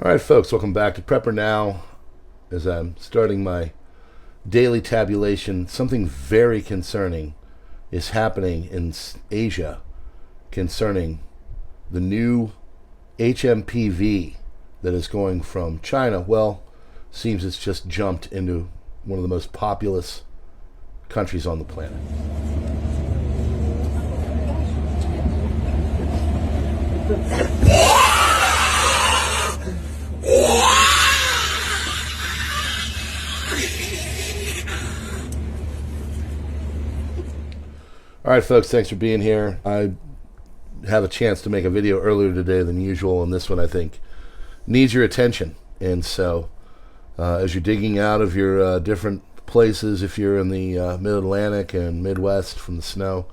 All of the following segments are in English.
All right, folks, welcome back to PrepperNow. As I'm starting my daily tabulation, something very concerning is happening in Asia concerning the new HMPV that is going from China. Well, seems it's just jumped into one of the most populous countries on the planet. All right, folks, thanks for being here. I have a chance to make a video earlier today than usual, and this one I think needs your attention. And so as you're digging out of your different places, if you're in the mid-Atlantic and Midwest from the snow,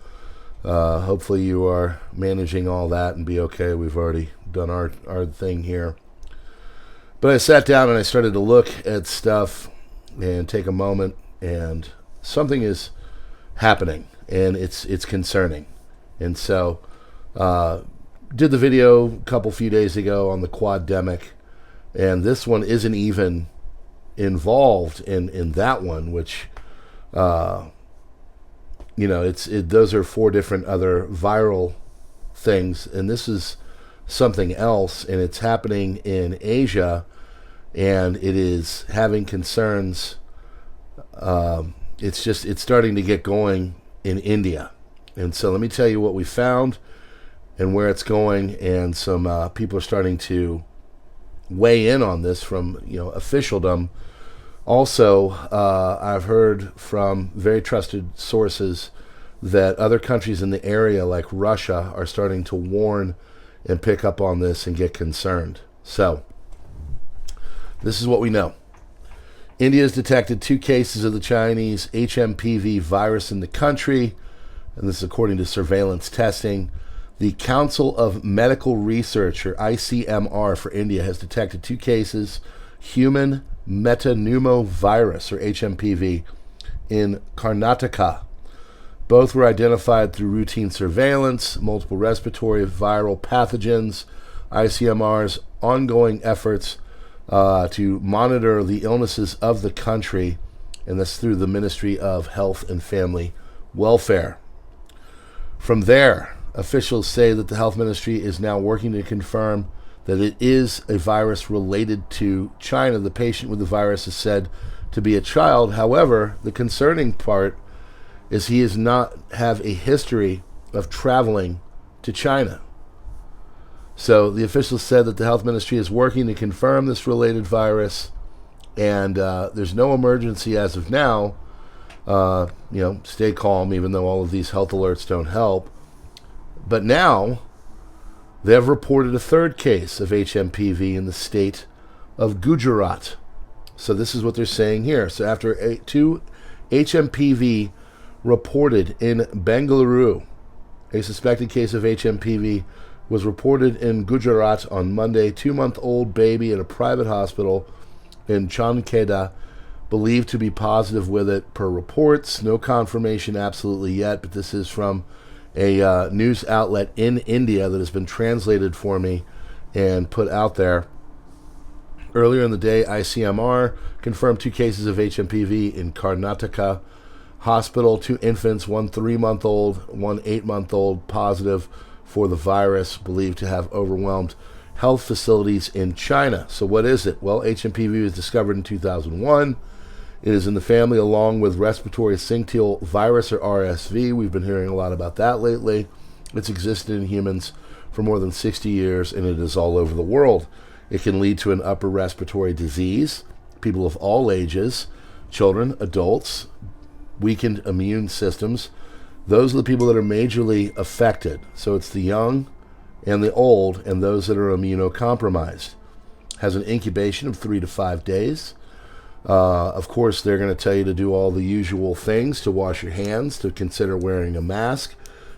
hopefully you are managing all that and be okay. We've already done our thing here. But I sat down and I started to look at stuff and take a moment, and something is happening, and it's concerning. And so did the video a few days ago on the quaddemic, and this one isn't even involved in that one, which those are 4 different other viral things, and this is something else, and it's happening in Asia, and it is having concerns. It's starting to get going in India. And so let me tell you what we found and where it's going, and some people are starting to weigh in on this from officialdom. Also, I've heard from very trusted sources that other countries in the area, like Russia, are starting to warn and pick up on this and get concerned. So this is what we know. India has detected 2 cases of the Chinese HMPV virus in the country, and this is according to surveillance testing. The Council of Medical Research, or ICMR, for India has detected 2 cases human metapneumovirus, or HMPV, in Karnataka. Both were identified through routine surveillance, multiple respiratory viral pathogens. ICMR's ongoing efforts to monitor the illnesses of the country, and that's through the Ministry of Health and Family Welfare. From there, officials say that the health ministry is now working to confirm that it is a virus related to China. The patient with the virus is said to be a child. However, the concerning part is he does not have a history of traveling to China. So the officials said that the health ministry is working to confirm this related virus, and there's no emergency as of now. Stay calm, even though all of these health alerts don't help. But now they have reported a 3rd case of HMPV in the state of Gujarat. So this is what they're saying here. So after 2 HMPV reported in Bengaluru, a suspected case of HMPV was reported in Gujarat on Monday. 2-month-old baby in a private hospital in Chankeda, believed to be positive with it per reports. No confirmation absolutely yet, but this is from a news outlet in India that has been translated for me and put out there. Earlier in the day, ICMR confirmed 2 cases of HMPV in Karnataka hospital. 2 infants, 1 3-month-old, 1 8-month-old, positive for the virus, believed to have overwhelmed health facilities in China. So what is it? Well, HMPV was discovered in 2001. It is in the family along with respiratory syncytial virus, or RSV. We've been hearing a lot about that lately. It's existed in humans for more than 60 years, and it is all over the world. It can lead to an upper respiratory disease. People of all ages, children, adults, weakened immune systems, those are the people that are majorly affected. So it's the young and the old and those that are immunocompromised. Has an incubation of 3 to 5 days. Of course, they're going to tell you to do all the usual things, to wash your hands, to consider wearing a mask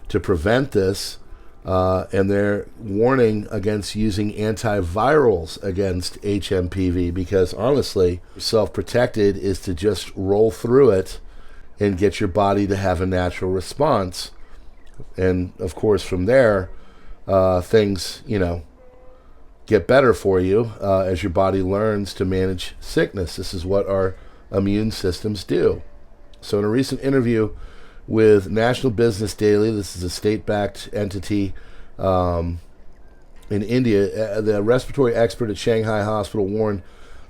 to prevent this. And they're warning against using antivirals against HMPV because, honestly, self-protected is to just roll through it and get your body to have a natural response. And, of course, from there, things, get better for you as your body learns to manage sickness. This is what our immune systems do. So in a recent interview with National Business Daily, this is a state-backed entity in India, the respiratory expert at Shanghai Hospital warned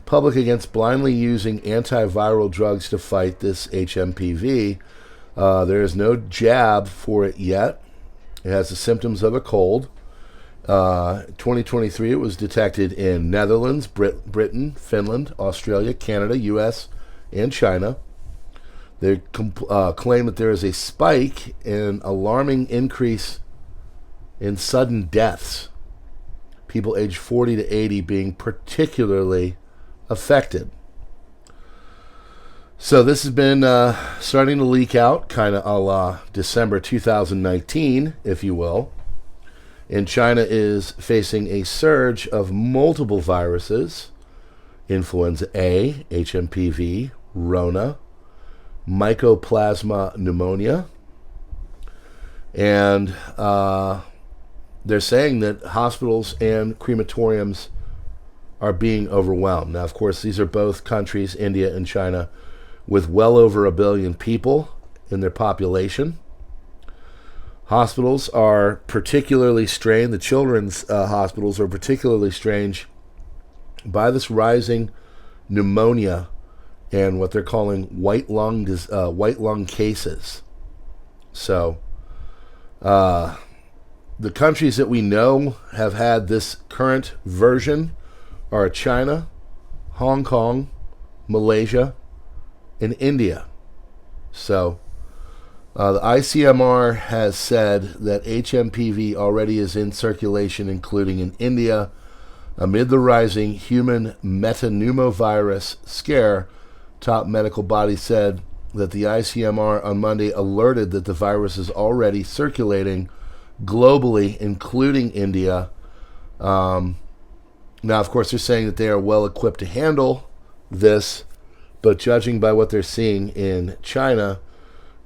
public against blindly using antiviral drugs to fight this HMPV. There is no jab for it yet. It has the symptoms of a cold. 2023, it was detected in Netherlands, Britain, Finland, Australia, Canada, U.S., and China. They claim that there is a spike in alarming increase in sudden deaths. People aged 40 to 80 being particularly affected. So this has been starting to leak out, kind of a la December 2019, if you will. And China is facing a surge of multiple viruses: influenza A, HMPV, Rona, mycoplasma pneumonia. And they're saying that hospitals and crematoriums are being overwhelmed. Now, of course, these are both countries, India and China, with well over 1 billion people in their population. Hospitals are particularly strained. The children's hospitals are particularly strained by this rising pneumonia and what they're calling white lung cases. So, the countries that we know have had this current version are China, Hong Kong, Malaysia, and India. So, the ICMR has said that HMPV already is in circulation, including in India, amid the rising human metapneumovirus scare. Top medical body said that the ICMR on Monday alerted that the virus is already circulating globally, including India. Now, of course, they're saying that they are well equipped to handle this, but judging by what they're seeing in China,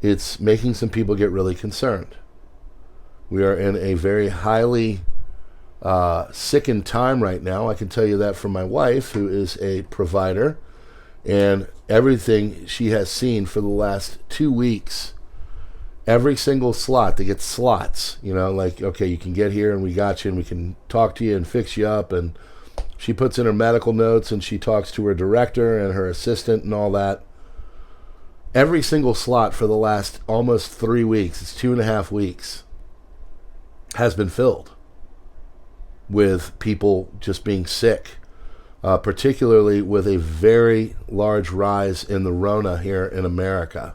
it's making some people get really concerned. We are in a very highly sickened time right now. I can tell you that from my wife, who is a provider, and everything she has seen for the last 2 weeks. Every single slot, they get slots, like, okay, you can get here and we got you and we can talk to you and fix you up. And she puts in her medical notes and she talks to her director and her assistant and all that. Every single slot for the last almost 3 weeks, it's 2.5 weeks, has been filled with people just being sick, particularly with a very large rise in the Rona here in America.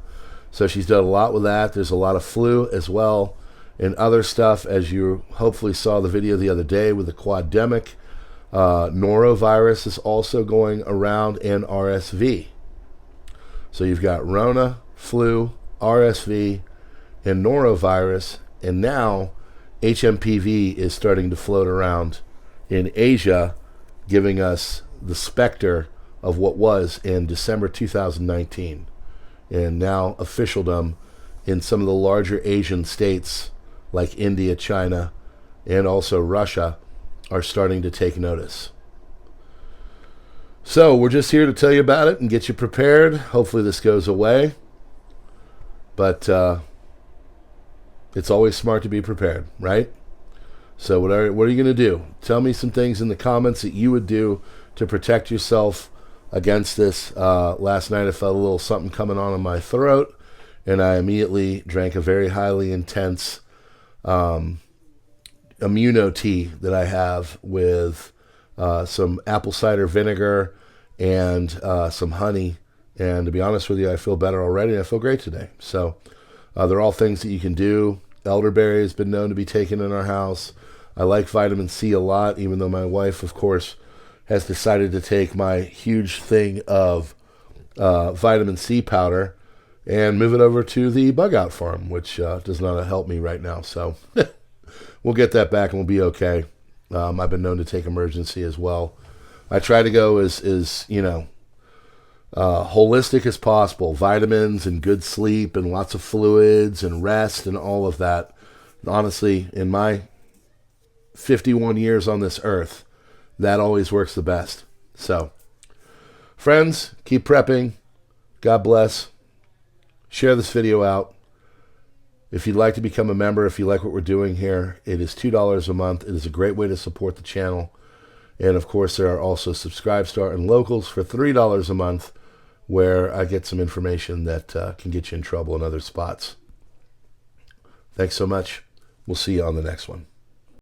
So she's done a lot with that. There's a lot of flu as well and other stuff, as you hopefully saw the video the other day with the quademic. Norovirus is also going around, and RSV. So you've got Rona, flu, RSV, and norovirus, and now HMPV is starting to float around in Asia, giving us the specter of what was in December 2019. And now officialdom in some of the larger Asian states like India, China, and also Russia are starting to take notice. So we're just here to tell you about it and get you prepared. Hopefully this goes away. But it's always smart to be prepared, right? So what are you going to do? Tell me some things in the comments that you would do to protect yourself against this. Last night I felt a little something coming on in my throat, and I immediately drank a very highly intense immuno tea that I have with some apple cider vinegar and some honey. And to be honest with you, I feel better already, and I feel great today. So they're all things that you can do. Elderberry has been known to be taken in our house. I like vitamin C a lot, even though my wife, of course, has decided to take my huge thing of vitamin C powder and move it over to the bug out farm, which does not help me right now. So we'll get that back and we'll be okay. I've been known to take emergency as well. I try to go as holistic as possible. Vitamins and good sleep and lots of fluids and rest and all of that. Honestly, in my 51 years on this earth, that always works the best. So, friends, keep prepping. God bless. Share this video out. If you'd like to become a member, if you like what we're doing here, it is $2 a month. It is a great way to support the channel. And of course, there are also Subscribestar and Locals for $3 a month, where I get some information that can get you in trouble in other spots. Thanks so much. We'll see you on the next one.